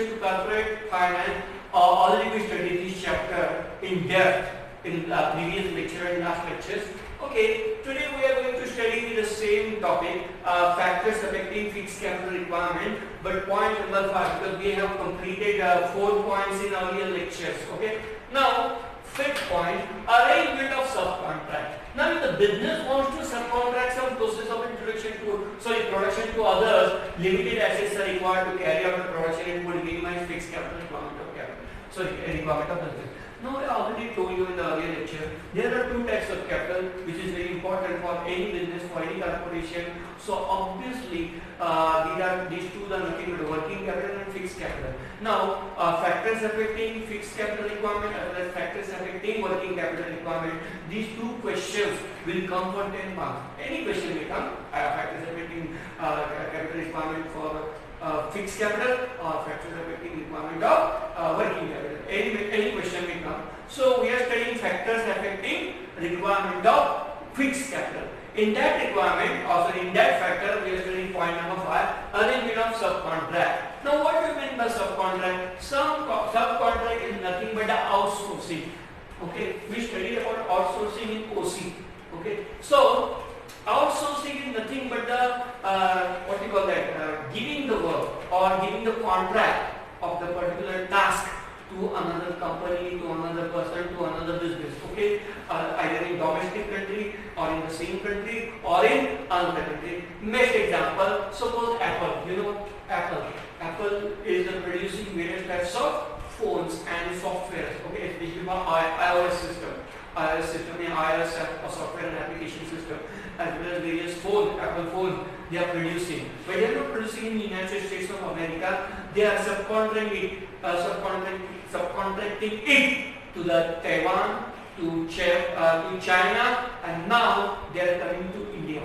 Introduction to Corporate Finance. Already we studied this chapter in depth in previous lecture and last lectures. Okay, today we are going to study the same topic, factors affecting fixed capital requirement, but point number 5, because we have completed 4 points in earlier lectures. Okay, now fifth point, arrangement of subcontract. Now if the business wants to subcontract some process of production to others, limited assets are required to carry out the production and would minimize fixed capital requirement of capital. Requirement of business. Now I already told you in the earlier lecture, there are 2 types of capital which is very important for any business, for any corporation. So obviously these two are nothing but working capital and fixed capital. Now factors affecting fixed capital requirement as well as factors affecting working capital requirement, these 2 questions will come for 10 marks. Any question may come, factors affecting capital requirement for fixed capital or factors affecting requirement of working capital. Any question may come. So we are studying factors affecting requirement of fixed capital. In that requirement, also in that factor, we are studying point number 5, arrangement of subcontract. Now what do you mean by subcontract? Subcontract is nothing but the outsourcing. Okay, we studied about outsourcing in OC. Okay, so outsourcing is nothing but the giving the work or giving the contract of the particular task to another company, to another person, to another business. Okay, either in domestic country or in the same country or in another country. Next example, suppose Apple. You know Apple. Apple is producing various types of phones and software. Okay, especially for iOS system, iOS software and application system, as well as various Apple phone they are producing. But they are not producing in the United States of America. They are subcontracting it to the Taiwan, to China, and now they are coming to India.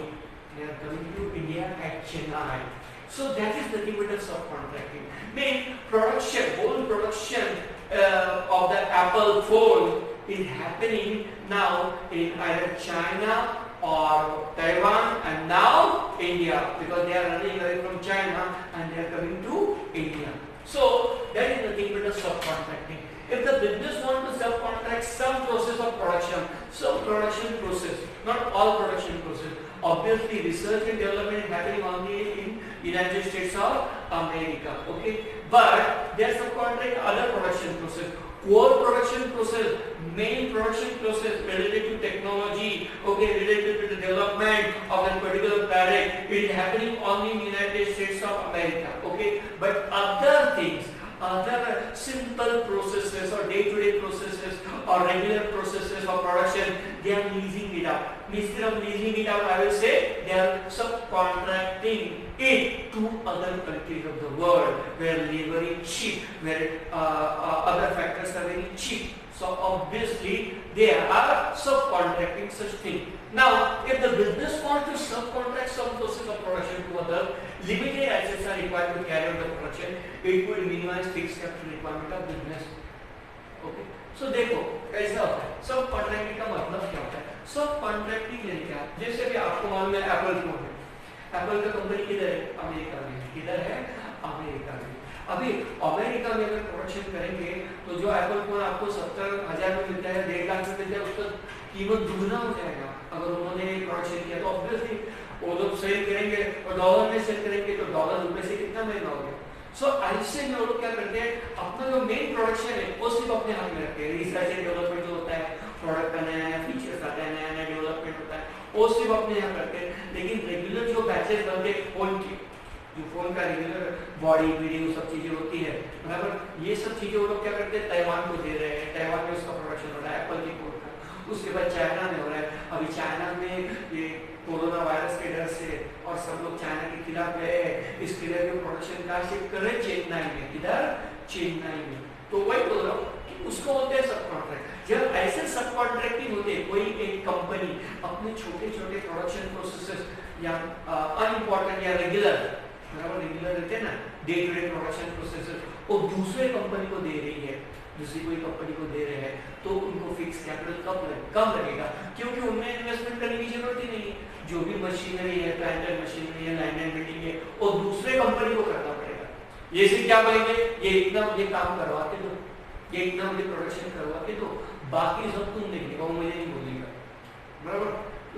They are coming to India at Chennai. So that is the thing with the subcontracting. Mean whole production of the Apple phone is happening now in either China or Taiwan and now India, because they are running away from China and they are coming to India. So that is nothing but a subcontracting. If the business wants to subcontract some process of production, some production process, not all production process. Obviously research and development is happening only in United States of America. Okay, but they are subcontracting other production process. Core production process, main production process related to technology, okay, related to the development of a particular product, it is happening only in United States of America, okay, but other things, other simple processes or day-to-day processes or regular processes of production, they are leasing it out. Instead of leasing it out, I will say they are subcontracting it to other countries of the world where labor is cheap, where other factors are very cheap. So obviously they are subcontracting such thing. Now, if the business wants to subcontract some process of production to others, limited assets are required to carry out the production. It will minimize fixed capital requirement of business. Okay. So देखो कैसा होता है सब contracting का मतलब क्या होता है सब कॉन्ट्रैक्टिंग यानी क्या जैसे कि आपको मालूम है एप्पल फोन है एप्पल का कंपनी किधर है अमेरिका में किधर है अमेरिका में अभी अमेरिका में अगर प्रोडक्शन करेंगे तो जो एप्पल फोन आपको 70,000 में मिलता है 1.5 लाख में मिलता है उसका कीमत दुगना हो जाएगा अगर उन्होंने प्रोडक्शन किया तो ऑब्वियसली वो लोग सेल करेंगे और डॉलर में सेल करेंगे तो डॉलर रुपए से कितना महंगा हो गया सो ऐसे में वो लोग क्या करते हैं अपना जो मेन प्रोडक्शन है वो सिर्फ अपने हाथ में रखते हैं रिसर्च एंड डेवलपमेंट जो होता है प्रोडक्ट का नया फीचर्स आता है नया डेवलपमेंट होता है वो सिर्फ अपने यहाँ करते हैं लेकिन रेगुलर जो बैचेस बनते हैं फोन की जो फोन का रेगुलर बॉडी वीडियो सब चीजें होती है बराबर ये सब चीजें वो लोग क्या करते हैं ताइवान को दे रहे हैं ताइवान में उसका प्रोडक्शन हो रहा है एप्पल की फोन का उसके बाद चाइना में हो रहा है अभी चाइना में ये कोरोना वायरस के डर से और सब लोग चाइना के खिलाफ गए हैं इसके लिए जो प्रोडक्शन का शिफ्ट कर रहे हैं चेन्नई में इधर चेन्नई में तो वही बोल रहा हूँ कि उसको होते हैं सब कॉन्ट्रैक्ट जब ऐसे सब कॉन्ट्रैक्टिंग होते हैं कोई एक कंपनी अपने छोटे छोटे प्रोडक्शन प्रोसेसेस या अनइम्पोर्टेंट या रेगुलर बराबर रेगुलर रहते हैं ना day to day production processes वो दूसरे कंपनी को दे रही है दूसरी कोई कंपनी को दे रहे हैं तो उनको फिक्स कैपिटल कम लगेगा क्योंकि उनमें इन्वेस्टमेंट करने की जरूरत ही नहीं है जो भी मशीनरी है प्लांटर मशीनरी है लाइन एंड बिल्डिंग है वो दूसरे कंपनी को करना पड़ेगा ये से क्या बोलेंगे, ये इतना मुझे काम करवा के दो, ये इतना मुझे प्रोडक्शन करवा के दो, बाकी सब तुम देख लो, मुझे नहीं बोलेगा, बराबर।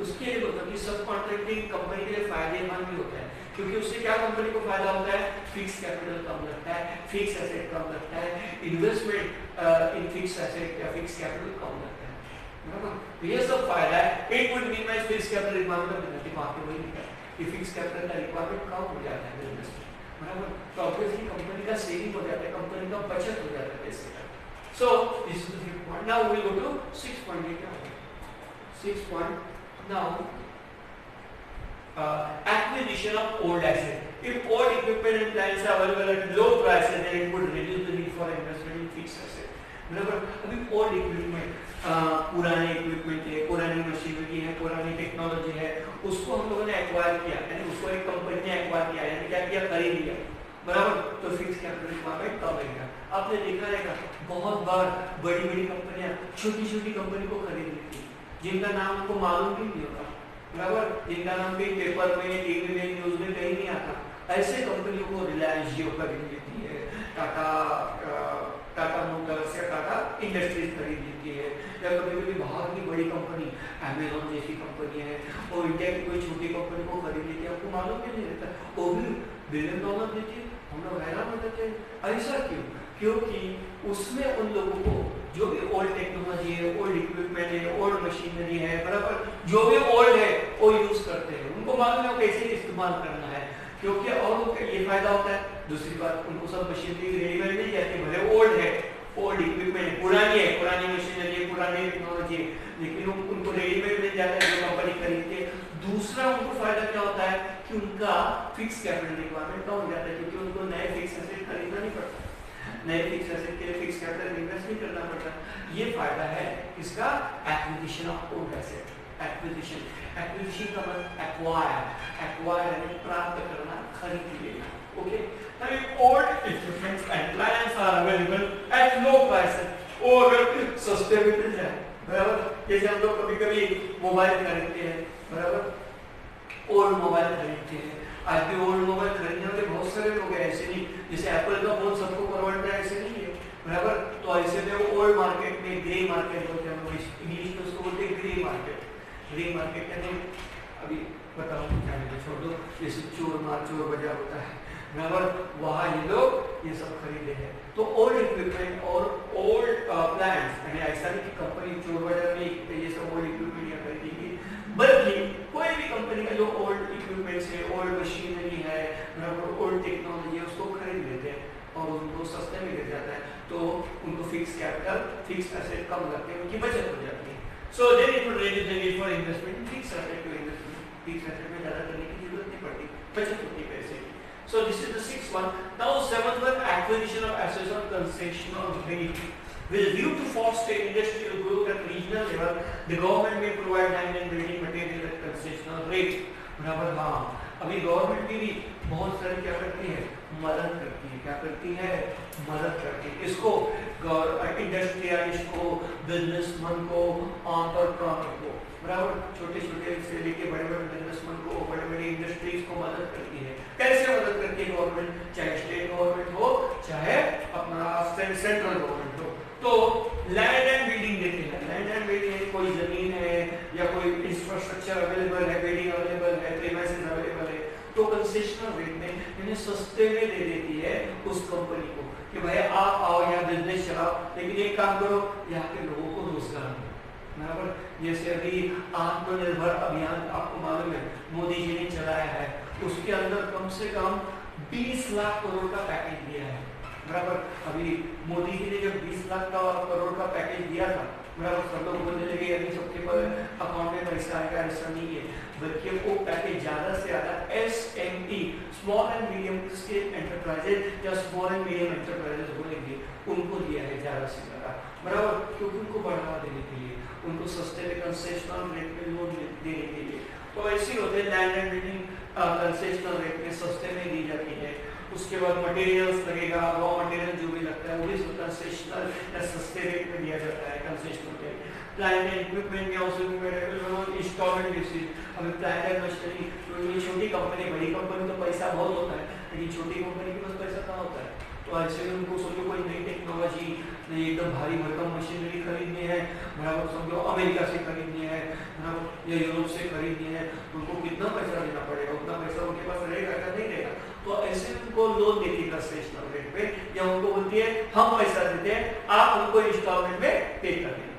उसके लिए होता है कि सब कॉन्ट्रैक्टिंग कंपनी के लिए फायदेमंद भी होता है, क्योंकि उससे क्या कंपनी को फायदा होता है, फिक्स कैपिटल कम लगता है, फिक्स एसेट कम लगता है, इन्वेस्टमेंट इन फिक्स एसेट या फिक्स कैपिटल कम लगता है, बराबर। ये सब फायदा है। It would minimize fix capital requirement of business, वहां पे वही लिखा है कि फिक्स कैपिटल का रिक्वायरमेंट कम हो जाता है बिजनेस में, बराबर। तो ऑब्वियसली कंपनी का सेविंग हो जाता है, कंपनी का बचत हो जाता है पैसे का। So this is the fifth point. Now we will go to 6.8. 6 point. Now acquisition of old asset. If old equipment and plants are available at low prices, then it would reduce the need for investment in fixed asset. बराबर। अभी old equipment, पुराने equipment है, पुरानी machinery है, पुरानी technology है, उसको हम लोगों ने एक्वायर किया, यानी उसको एक कंपनी ने एक्वायर किया, यानी क्या किया, खरीद लिया, बराबर। तो फिक्स कैपिटल रिक्वायरमेंट कम रहेगा। आपने देखा रहेगा बहुत बार बड़ी बड़ी कंपनियां छोटी छोटी कंपनी को खरीद लेती है, जिनका नाम उनको मालूम भी नहीं होता, बराबर, जिनका नाम भी पेपर में, टीवी में, न्यूज में कहीं नहीं आता, ऐसे कंपनियों को रिलायंस जियो खरीद लेती है, टाटा मोटर्स या टाटा इंडस्ट्रीज खरीद लेती है, या कभी कभी बाहर की बड़ी कंपनी अमेजोन जैसी कंपनी है, और इंडिया की कोई छोटी कंपनी को खरीद लेती है, आपको मालूम भी नहीं रहता, वो भी $1 बिलियन देती है, हम लोग हैरान हो जाते हैं। ऐसा क्यों? क्योंकि उसमें उन लोगों को जो भी ओल्ड टेक्नोलॉजी है, ओल्ड इक्विपमेंट है, ओल्ड मशीनरी है, बराबर, जो भी ओल्ड है वो यूज करते हैं, उनको मालूम है कैसे इस्तेमाल करना है, क्योंकि और ये फायदा होता है। दूसरी बात, उनको सब मशीनरी रेडीमेड मिल जाती है, भले ओल्ड है, ओल्ड इक्विपमेंट पुरानी है, पुरानी मशीनरी है, पुरानी टेक्नोलॉजी है, लेकिन उनको रेडीमेड मिल जाता है जो कंपनी खरीदती है। दूसरा उनको फायदा क्या होता है कि उनका फिक्स कैपिटल रिक्वायरमेंट कम हो जाता है, क्योंकि उनको नए फिक्स एसेट खरीदना नहीं पड़ता, नए फिक्स एसेट के लिए फिक्स कैपिटल इन्वेस्ट नहीं करना पड़ता। ये फायदा है इसका, acquisition of old asset. Acquisition, acquisition का मतलब एक्वायर, एक्वायर यानी प्राप्त करना, खरीद लेना, okay. Now old equipments and plants are available at low prices, वो अगर सस्ते में मिल जाए, बराबर। जैसे हम लोग कभी कभी मोबाइल खरीदते हैं, बराबर, ओल्ड मोबाइल खरीदते हैं, आज भी ओल्ड मोबाइल खरीदने वाले बहुत सारे लोग हैं, ऐसे नहीं जैसे एप्पल का फोन सबको परवड़ता है, ऐसे नहीं है, बराबर। तो ऐसे में वो ओल्ड मार्केट में, ग्रे मार्केट बोलते हैं, इंग्लिश में उसको बोलते हैं ग्रे मार्केट। ग्रे मार्केट यानी अभी बताओ क्या है, छोड़ दो, जैसे चोर मार चोर बाजार होता है, बराबर, वहाँ ये लोग ये सब खरीदे हैं। तो ओल्ड इक्विपमेंट और ओल्ड प्लांट्स, यानी ऐसा नहीं कि कंपनी चोर बाजार में ये सब ओल्ड इक्विपमेंट या खरीदेगी, बल्कि कोई भी कंपनी का जो ओल्ड इक्विपमेंट्स है, ओल्ड मशीनरी है, ओल्ड टेक्नोलॉजी है, उसको खरीद लेते हैं और उनको सस्ते में मिल जाता है, तो उनको फिक्स कैपिटल, फिक्स एसेट कम लगते हैं, उनकी बचत हो जाती है। So then it would reduce the need for investment in fix asset to investment, fix asset में ज्यादा करने की जरूरत नहीं पड़ती, बचत होती है पैसे की। So this is the sixth one. Now seventh one, acquisition of assets on concessional rate. With a view to foster industrial growth at regional level, the government may provide land and building material at concessional rate. बराबर, हाँ, अभी government भी बहुत सारी क्या करती है, मदद करती है, क्या करती है, मदद करती है, इसको इंडस्ट्रियलिस्ट को, बिजनेसमैन को, एंटरप्रेन्योर को, बराबर, छोटे छोटे से लेके बड़े बड़े बिजनेसमैन को, बड़े बड़े इंडस्ट्रीज को मदद करती है। कैसे मदद करती है गवर्नमेंट, चाहे स्टेट गवर्नमेंट हो, चाहे अपना सेंट्रल गवर्नमेंट हो, तो लैंड एंड बिल्डिंग देते हैं। लैंड एंड बिल्डिंग, कोई जमीन है या कोई इंफ्रास्ट्रक्चर अवेलेबल है, बिल्डिंग अवेलेबल है, प्रीमाइसेस अवेलेबल है, तो कंसेशनल रेट में यानी सस्ते में दे देती है उस कंपनी को कि भाई आप आओ यहाँ बिजनेस चलाओ, लेकिन एक काम करो, यहाँ के लोगों को रोजगार दो, बराबर। जैसे अभी आत्मनिर्भर अभियान आपको मालूम है, मोदी जी ने चलाया है, उसके अंदर कम से कम 20 लाख करोड़ का पैकेज दिया है, बराबर। अभी मोदी जी ने जब 20 लाख करोड़ का पैकेज दिया था, बराबर, सब लोग बोलने लगे अभी सबके अकाउंट में पैसा आएगा, ऐसा नहीं है, बल्कि वो पैकेज ज्यादा से ज्यादा SME, small and medium scale enterprises या स्मॉल एंड मीडियम एंटरप्राइजेज बोलेंगे, उनको दिया है ज्यादा से ज्यादा, बराबर, क्योंकि उनको बढ़ावा देने के लिए, उनको सस्ते में कंसेशनल रेट में लोन देने के लिए। तो ऐसे होते हैं land and building concessional rate में सस्ते में दी जाती है। उसके बाद मटेरियल्स लगेगा, रॉ मटेरियल जो भी लगता है वो भी कंसेशनल या सस्ते रेट में दिया जाता है, concessional rate. Plant and equipment या उसमें इंस्टॉलमेंट बेसिस, अभी प्लांट एंड मशीनरी, छोटी कंपनी, बड़ी कंपनी तो पैसा बहुत होता है, लेकिन छोटी कंपनी के पास पैसा कहाँ होता है, तो ऐसे में उनको समझो कोई नई टेक्नोलॉजी, नई एकदम भारी भरकम मशीनरी खरीदनी है, बराबर समझो अमेरिका से खरीदनी है, बराबर या यूरोप से खरीदनी है, उनको कितना पैसा देना पड़ेगा, उतना पैसा उनके पास रहेगा या नहीं रहेगा, तो ऐसे उनको लोन देती है कंसेशनल रेट पे, या उनको बोलती है हम पैसा देते हैं आप उनको इंस्टॉलमेंट में पे कर देना,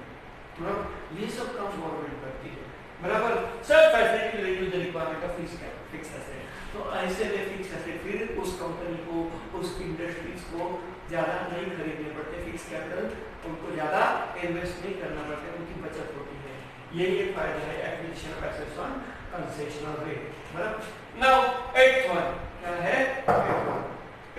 बराबर ये सब काम गवर्नमेंट करती है, बराबर सब facility reduce the requirement of fix asset. तो ऐसे में फिक्स एसेट फिर उस कंपनी को, उस इंडस्ट्रीज को ज्यादा नहीं खरीदने पड़ते, फिक्स कैपिटल उनको ज्यादा इन्वेस्ट नहीं करना पड़ता, उनकी बचत होती है, यही एक फायदा है acquisition of assets on concessional rate, बराबर। नाउ 8th वन क्या है,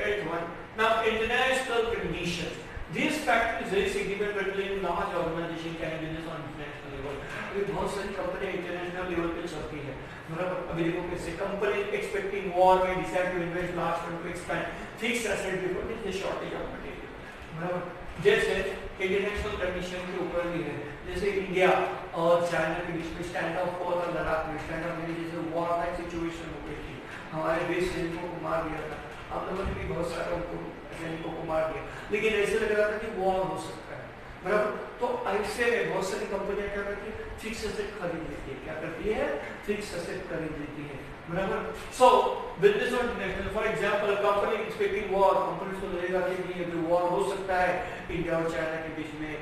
8th one now international conditions, this factor is very significant particularly in large organization can business on international level। अभी बहुत सारी कंपनियां इंटरनेशनल लेवल पे चलती है, बराबर। अभी देखो कैसे कंपनी एक्सपेक्टिंग वॉर में decide to invest large fund to expand fix asset before the shortage of material, बराबर। जैसे इंटरनेशनल कंडीशन के ऊपर भी है, जैसे इंडिया और चाइना के बीच में स्टैंड ऑफ फॉर और लद्दाख में स्टैंड ऑफ में जैसे वॉर लाइक सिचुएशन हो गई थी, हमारे देश सैनिकों को मार दिया था, आप लोगों ने भी बहुत सारे उनको सैनिकों को मार दिया, लेकिन ऐसे लग रहा था कि वॉर हो सकता है, बराबर। तो ऐसे में बहुत सारी कंपनियां क्या करती है, फिक्स एसेट खरीद लेती है, क्या करती है, फिक्स एसेट खरीद लेती है, बराबर। सो business on international, for example company expecting war, company को लगेगा कि नहीं अभी वॉर हो सकता है इंडिया और चाइना के बीच में,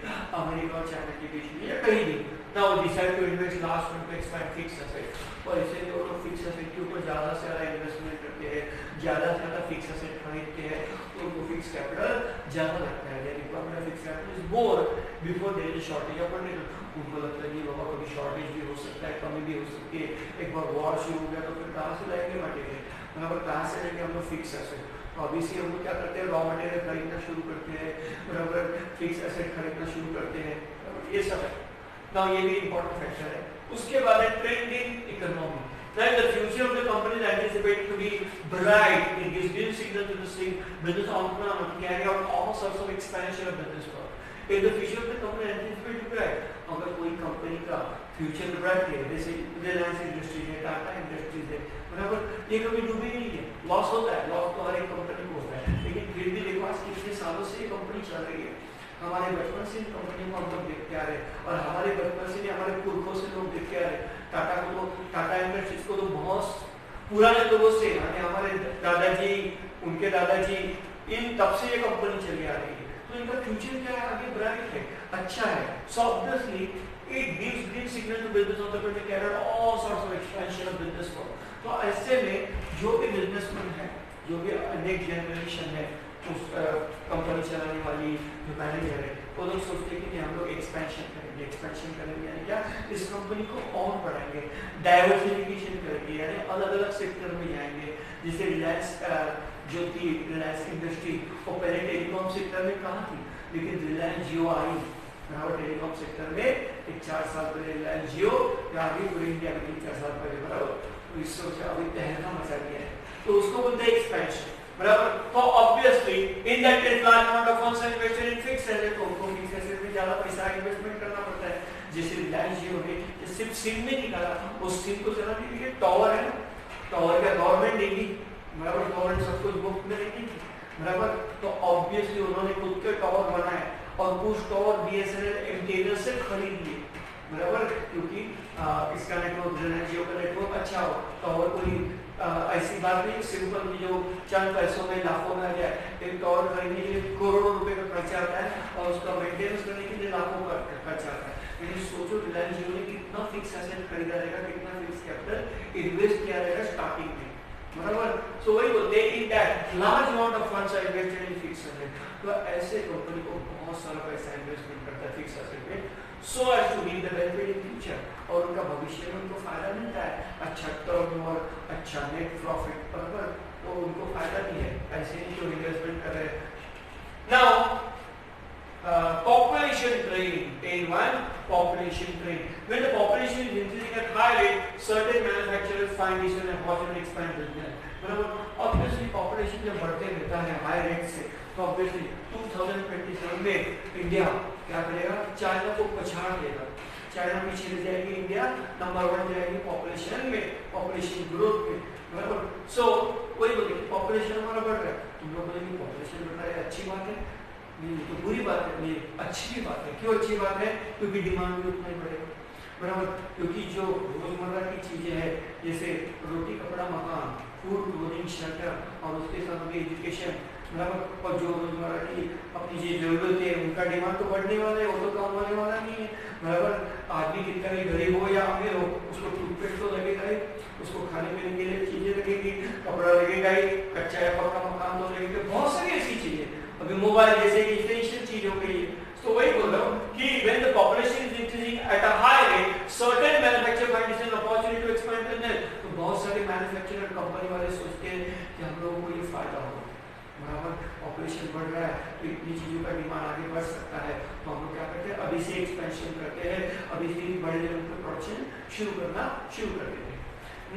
अमेरिका और चाइना के बीच में, या कहीं भी, now decide to invest last fund to expand fix asset, और ऐसे में वो लोग फिक्स एसेट के ऊपर ज्यादा से ज्यादा इन्वेस्टमेंट करते हैं, ज्यादा से ज्यादा फिक्स एसेट खरीदते हैं, तो उनको फिक्स कैपिटल ज्यादा लगता है, requirement of fix capital is more before there is shortage of material, उनको लगता है कि बाबा कभी शॉर्टेज भी हो सकता है, कमी भी हो सकती है, एक बार वॉर शुरू हो गया तो फिर कहाँ से लाएंगे मटेरियल, बराबर, कहाँ से लेंगे हम लोग फिक्स एसेट, तो अभी से हम लोग क्या करते हैं, रॉ मटेरियल खरीदना शुरू करते हैं, बराबर, फिक्स एसेट खरीदना शुरू करते हैं, ये सब है ना, ये भी इंपॉर्टेंट फैक्टर है। उसके बाद है trend in economy, that the future of the company is anticipated to be bright, it gives good signal to the business entrepreneur to carry out all sorts of expansion of business work। If the future of the company is anticipated to be bright, अगर कोई company का future bright है, जैसे Reliance industries है, Tata industries है, बराबर, ये कभी डूबी नहीं है, लॉस होता है, लॉस तो हर एक कंपनी को होता है, लेकिन फिर भी देखो आज कितने सालों से ये कंपनी चल रही है, हमारे बचपन से इन कंपनियों को हम लोग देखते आ रहे हैं, और हमारे बचपन से हमारे पुरखों से लोग देखते आ रहे हैं, टाटा को तो, टाटा इंडस्ट्रीज को तो बहुत पुराने लोगों से, यानी हमारे दादाजी, उनके दादाजी, इन तब से ये कंपनी चली आ रही है, तो इनका फ्यूचर क्या है, आगे ब्राइट है, अच्छा है। So obviously it gives green signal to business entrepreneur to carry out all sorts of expansion of business work. तो ऐसे में जो भी बिजनेसमैन है, जो भी नेक्स्ट जनरेशन है, उस कंपनी चलाने वाली जो मैनेजर है, वो लोग सोचते हैं कि हम लोग एक्सपेंशन करेंगे यानी क्या, इस कंपनी को और बढ़ाएंगे, डाइवर्सिफिकेशन करेंगे, यानी अलग अलग सेक्टर में जाएंगे, जैसे रिलायंस जो थी, रिलायंस इंडस्ट्री, वो पहले टेलीकॉम सेक्टर में कहाँ थी, लेकिन रिलायंस जियो आई, टेलीकॉम सेक्टर में एक 4 साल पहले रिलायंस जियो, आगे पूरे इंडिया में 3-4 साल पहले, बराबर, तो इस सोच अभी तहलका मचा दिया है, तो उसको बोलते हैं एक्सपेंशन, बराबर। तो obviously in that case large amount of funds invested in fixed asset, तो उनको फिक्स्ड एसेट में ज्यादा पैसा इन्वेस्टमेंट करना पड़ता है, जैसे रिलायंस जियो ने सिर्फ सिम में निकाला, उस सिम को चलाने के लिए टावर है ना, टावर का गवर्नमेंट देगी, बराबर, गवर्नमेंट सब कुछ मुफ्त में देगी, बराबर, तो ऑब्वियसली उन्होंने खुद के टावर बनाए और कुछ टावर बीएसएनएल एमटीएनएल से खरीद लिए, बराबर, क्योंकि इसका नेटवर्क, रिलायंस जियो का नेटवर्क अच्छा हो, टावर कोई ऐसी बात नहीं सिंपल की जो चंद पैसों में लाखों में आ जाए, एक टावर खरीदने के लिए करोड़ों रुपए का खर्चा आता है और उसका मेंटेनेंस करने के लिए लाखों का खर्चा आता है, लेकिन सोचो रिलायंस जियो ने कितना फिक्स एसेट खरीदा रहेगा, कितना फिक्स कैपिटल इन्वेस्ट किया रहेगा स्टार्टिंग में, बराबर। सो वही बोलते हैं in that large amount of funds are invested in fix asset, तो ऐसे कंपनी को बहुत सारा पैसा इन्वेस्टमेंट करता है फिक्स एसेट में, so as to reap the benefit in future, और उनका भविष्य में उनको फायदा मिलता है, अच्छा टर्नओवर, अच्छा नेट प्रॉफिट, बराबर, तो उनको फायदा भी है, ऐसे नहीं जो इन्वेस्टमेंट कर रहे हैं। Now population trend, one population trend, when the population is increasing at high rate, certain manufacturers find this an opportunity to expand business, बराबर। obviously population जब बढ़ते रहता है high rate से, तो obviously 2027 में इंडिया क्या करेगा, चाइना को पछाड़ देगा, चाइना पीछे रह जाएगी, इंडिया नंबर 1 जाएगी पॉपुलेशन में, पॉपुलेशन ग्रोथ में, बराबर। सो वही बोले पॉपुलेशन हमारा बढ़ रहा है, तुम लोग बोलेंगे पॉपुलेशन बढ़ रहा है अच्छी बात है, नहीं तो बुरी बात है, नहीं अच्छी भी बात है। क्यों अच्छी बात है? क्योंकि डिमांड भी उतना ही बढ़ेगा, बराबर। क्योंकि जो रोजमर्रा की चीजें हैं जैसे रोटी कपड़ा मकान, फूड क्लोथिंग शेल्टर और उसके साथ में एजुकेशन, बराबर, और जो रोजमर्रा की अपनी जो जरूरत है उनका डिमांड तो बढ़ने वाला है, वो तो कम होने वाला नहीं है, बराबर। आदमी कितना भी गरीब हो या अमीर हो उसको टूथपेस्ट तो लगेगा ही, उसको खाने पीने के लिए चीजें लगेगी, कपड़ा लगेगा ही, कच्चा या पक्का मकान तो लगेगा, बहुत सारी ऐसी चीजें। अभी मोबाइल जैसे इसेंशियल चीज हो गई है। तो वही बोल रहा हूँ कि when the population is increasing at a high rate, certain manufacturer find this an opportunity to expand business. तो बहुत सारे मैन्युफैक्चरर कंपनी वाले सोचते हैं कि हम लोगों को ये फायदा होगा, बराबर। पॉपुलेशन बढ़ रहा है तो इतनी चीजों का डिमांड आगे बढ़ सकता है, तो हम लोग क्या करते हैं अभी से एक्सपेंशन करते हैं, अभी से बड़े लेवल पर प्रोडक्शन शुरू कर देते हैं।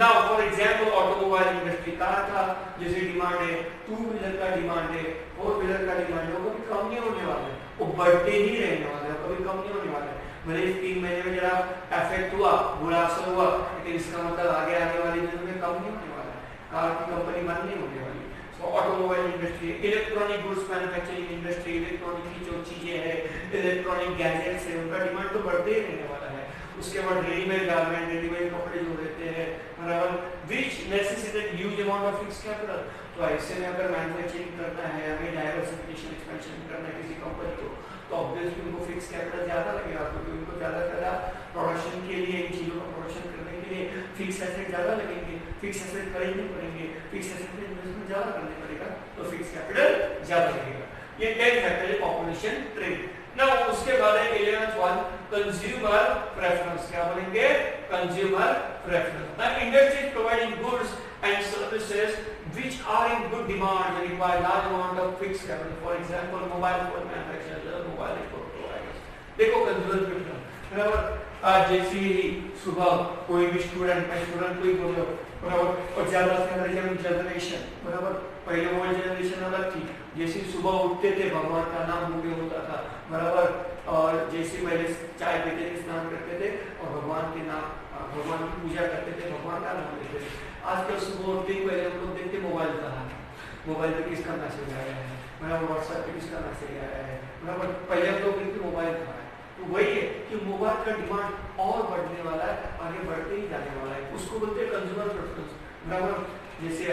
Now for example automobile industry का था, जैसे डिमांड है, टू व्हीलर का डिमांड है, फोर व्हीलर का डिमांड है, वो कभी कम नहीं होने वाला है, वो बढ़ते ही रहने वाला है, कभी कम नहीं होने वाला है। भले इस 3 महीने में जरा इफेक्ट हुआ, बुरा असर हुआ, लेकिन इसका मतलब आगे आने वाले दिनों में कम नहीं होने वाला है, कार की कंपनी बंद नहीं होने वाली। So automobile industry, electronic goods manufacturing industry, electronic की जो चीजें हैं, इलेक्ट्रॉनिक गैजेट्स है, उनका डिमांड तो बढ़ते ही रहने वाला है। उसके बाद रेडीमेड गारमेंट, रेडीमेड कपड़े जो रहते हैं, बराबर, which necessitate huge amount of fixed capital। तो ऐसे में अगर मैन्युफैक्चरिंग करना है, हमें डाइवर्सिफिकेशन एक्सपेंशन करना है किसी कंपनी को, तो ऑब्वियसली उनको फिक्स कैपिटल ज्यादा लगेगा, क्योंकि उनको ज्यादा प्रोडक्शन के लिए, इन चीजों का प्रोडक्शन करने के लिए फिक्स एसेट ज्यादा लगेंगे, फिक्स एसेट खरीदने पड़ेंगे, फिक्स एसेट में इन्वेस्टमेंट ज्यादा करने पड़ेगा, तो फिक्स कैपिटल ज्यादा लगेगा। ये 10 फैक्टर है पॉपुलेशन ट्रेड। ना उसके बाद है 11th वन, कंज्यूमर प्रेफरेंस। क्या बोलेंगे? Consumer preference. ना industries providing goods and services which are in good demand and require large amount of fixed capital. For example, mobile phone manufacturers, mobile network providers. देखो consumer preference, बराबर। जैसे ही सुबह कोई भी student को ही बोलो, बराबर, और ज्यादा से ज्यादा जनरेशन, बराबर, पहले वो जनरेशन अलग थी, जैसे सुबह उठते थे भगवान का नाम मुंह होता था, बराबर, और जैसे पहले चाय पीते थे, स्नान करते थे और भगवान के नाम, भगवान की पूजा करते थे, भगवान का नाम लेते थे। आजकल सुबह उठते ही पहले हम लोग देखते मोबाइल कहाँ है, मोबाइल पे किसका मैसेज आया है, बराबर, व्हाट्सएप पे किसका मैसेज आया है, बराबर, पहले हम लोग देखते मोबाइल कहाँ है। तो वही है कि मोबाइल का डिमांड और बढ़ने वाला है, आगे बढ़ते ही जाने वाला है, उसको बोलते हैं कंज्यूमर प्रेफरेंस, बराबर। जैसे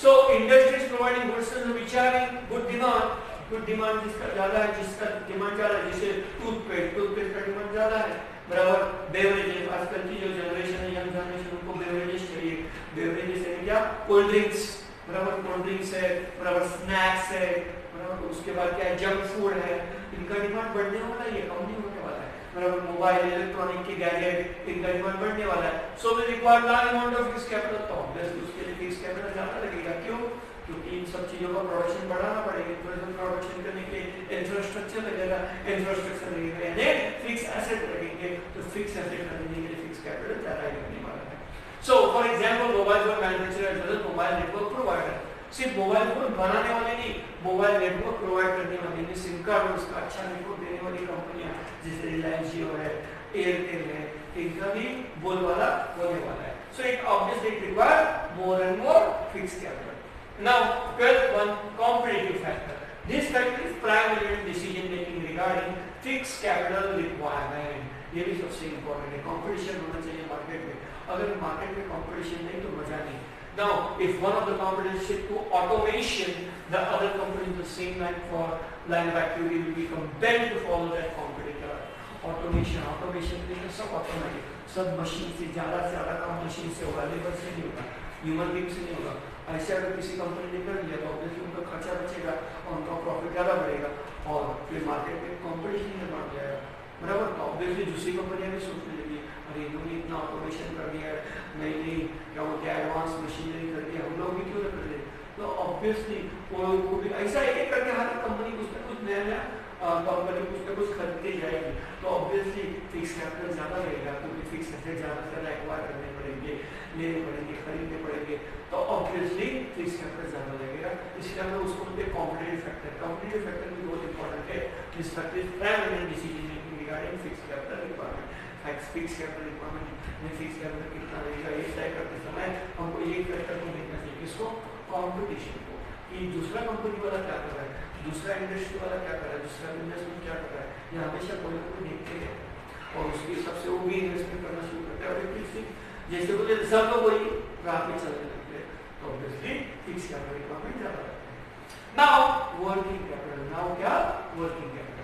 so industries providing goods which are in good demand जिसका ज्यादा है, जिसका डिमांड ज्यादा है, जैसे टूथपेस्ट का डिमांड ज्यादा है, बराबर। बेवरेजेस, आजकल की जो जनरेशन है, यंग जनरेशन, उनको बेवरेजेस चाहिए, बेवरेजेस है क्या? कोल्ड ड्रिंक्स, बराबर, कोल्ड ड्रिंक्स है, बराबर, स्नैक्स है, बराबर, उसके बाद क्या है? जंक फूड है, इनका डिमांड बढ़ने वाला है, ये कम नहीं होने वाला है, बराबर। मोबाइल, इलेक्ट्रॉनिक के गैजेट, इनका डिमांड बढ़ने वाला है। So we require large amount of fixed capital, तो ऑब्वियसली उसके लिए फिक्स्ड कैपिटल ज्यादा लगेगा। क्यों? क्योंकि इन सब चीजों का प्रोडक्शन बढ़ाना पड़ेगा, प्रोडक्शन करने के लिए इंफ्रास्ट्रक्चर लगेगा, इंफ्रास्ट्रक्चर लगेगा यानी फिक्स एसेट लगेंगे, तो फिक्स एसेट खरीदने के लिए फिक्स कैपिटल ज्यादा ही लगने वाला है। So for example mobile phone manufacturer, mobile network provider, सिर्फ मोबाइल फोन बनाने वाले नहीं, मोबाइल नेटवर्क प्रोवाइड करने वाले, सिम कार्ड और उसका अच्छा नेटवर्क देने वाली कंपनियां जैसे रिलायंस जियो है, एयरटेल है, इनका भी बोलबाला होने वाला है। So it obviously require more and more fixed capital. Now, 12th one, competitive factor. This factor is primary in decision making regarding fixed capital requirement. ये भी सबसे इम्पोर्टेंट है, कंपटीशन होना चाहिए मार्केट में, अगर मार्केट में कंपटीशन नहीं तो मजा नहीं। Now, if one of the competitors shift to automation, the other company in the same line of activity will be compelled to follow that competitor. Automation में सब ऑटोमेटिक, सब मशीन से ज्यादा काम मशीन से होगा, लेबर से नहीं होगा, ह्यूमन बीइंग से नहीं होगा। ऐसे अगर किसी कंपनी ने कर लिया तो ऑब्वियसली उनका खर्चा बचेगा और उनका प्रॉफिट ज़्यादा बढ़ेगा और फिर मार्केट में कंपटीशन में बढ़ जाएगा, बराबर। तो ऑब्वियसली दूसरी कंपनियां भी सोचने लगी, अरे इन्होंने इतना ऑटोमेशन कर दिया है, नई क्या बोलते हैं एडवांस मशीनरी कर दिया, हम लोग भी क्यों ना कर दे। तो ऑब्वियसली वो भी ऐसा एक करके हर कंपनी कुछ ना कुछ नया कंपनी कुछ ना कुछ खरीदते जाएगी, तो ऑब्वियसली फिक्स कैपिटल ज़्यादा रहेगा, क्योंकि फिक्स एसेट ज़्यादा से ज़्यादा एक्वायर करने पड़ेंगे, लेने पड़ेंगे, खरीदने पड़ेंगे, तो ऑब्वियसली फिक्स कैपिटल ज़्यादा लगेगा। इसलिए हम लोग उसको बोलते हैं कॉम्पिटिटिव फैक्टर। कॉम्पिटिटिव फैक्टर भी बहुत इंपॉर्टेंट है, this factor is primary in decision making regarding fix capital requirement. Fix capital requirement में फिक्स कैपिटल कितना रहेगा ये तय करते समय हमको ये फैक्टर को देखना चाहिए, किसको, कंपटीशन को, कि दूसरा कंपनी वाला क्या कर रहा है, दूसरा इंडस्ट्री वाला क्या कर रहा है, दूसरा इन्वेस्टमेंट क्या कर रहा है, ये हमेशा कोई ना कोई देखते हैं और उसके हिसाब से वो भी इन्वेस्टमेंट करना शुरू करते हैं। और किसी जैसे बोले सब लोग वही राह पे चलने लगते हैं तो ऑब्वियसली फिक्स कैपिटल रिक्वायरमेंट ज़्यादा रहता है। नाउ वर्किंग कैपिटल, नाउ क्या, वर्किंग कैपिटल।